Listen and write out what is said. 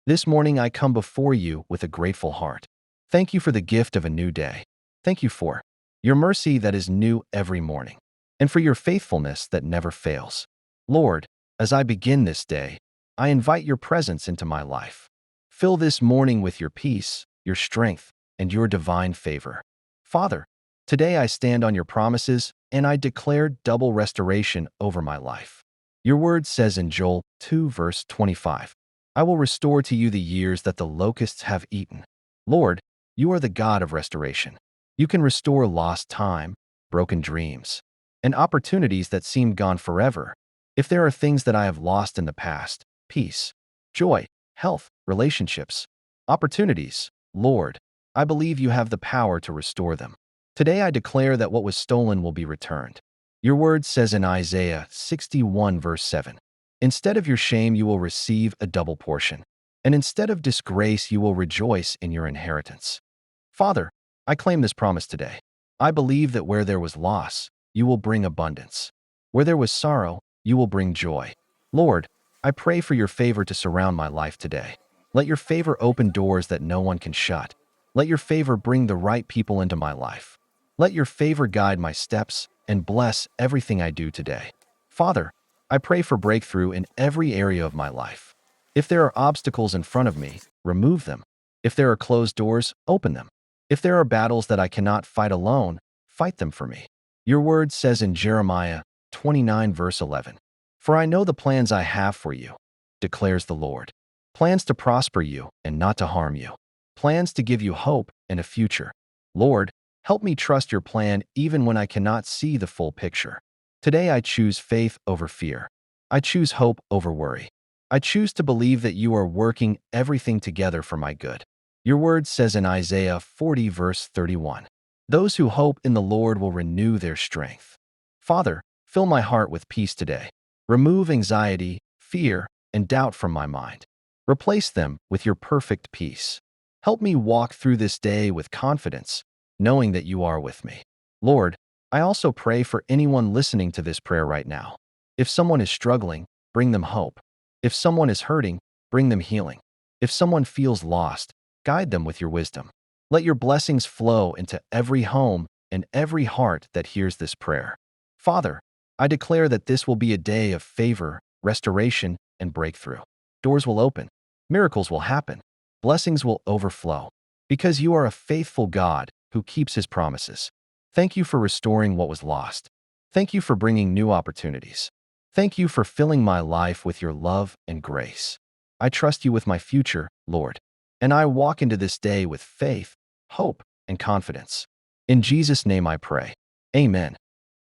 This morning I come before you with a grateful heart. Thank you for the gift of a new day. Thank you for your mercy that is new every morning, and for your faithfulness that never fails. Lord, as I begin this day, I invite your presence into my life. Fill this morning with your peace, your strength, and your divine favor. Father, today I stand on your promises and I declare double restoration over my life. Your word says in Joel 2 verse 25, I will restore to you the years that the locusts have eaten. Lord, you are the God of restoration. You can restore lost time, broken dreams, and opportunities that seem gone forever. If there are things that I have lost in the past, peace, joy, health, relationships, opportunities, Lord, I believe you have the power to restore them. Today I declare that what was stolen will be returned. Your word says in Isaiah 61 verse 7, instead of your shame you will receive a double portion, and instead of disgrace you will rejoice in your inheritance. Father, I claim this promise today. I believe that where there was loss, you will bring abundance. Where there was sorrow, you will bring joy. Lord, I pray for your favor to surround my life today. Let your favor open doors that no one can shut. Let your favor bring the right people into my life. Let your favor guide my steps and bless everything I do today. Father, I pray for breakthrough in every area of my life. If there are obstacles in front of me, remove them. If there are closed doors, open them. If there are battles that I cannot fight alone, fight them for me. Your word says in Jeremiah 29 verse 11, for I know the plans I have for you, declares the Lord. Plans to prosper you and not to harm you. Plans to give you hope and a future. Lord, help me trust your plan even when I cannot see the full picture. Today I choose faith over fear. I choose hope over worry. I choose to believe that you are working everything together for my good. Your word says in Isaiah 40 verse 31, those who hope in the Lord will renew their strength. Father, fill my heart with peace today. Remove anxiety, fear, and doubt from my mind. Replace them with your perfect peace. Help me walk through this day with confidence, knowing that you are with me. Lord, I also pray for anyone listening to this prayer right now. If someone is struggling, bring them hope. If someone is hurting, bring them healing. If someone feels lost, guide them with your wisdom. Let your blessings flow into every home and every heart that hears this prayer. Father, I declare that this will be a day of favor, restoration, and breakthrough. Doors will open, miracles will happen, blessings will overflow, because you are a faithful God who keeps his promises. Thank you for restoring what was lost. Thank you for bringing new opportunities. Thank you for filling my life with your love and grace. I trust you with my future, Lord, and I walk into this day with faith, hope, and confidence. In Jesus' name I pray. Amen.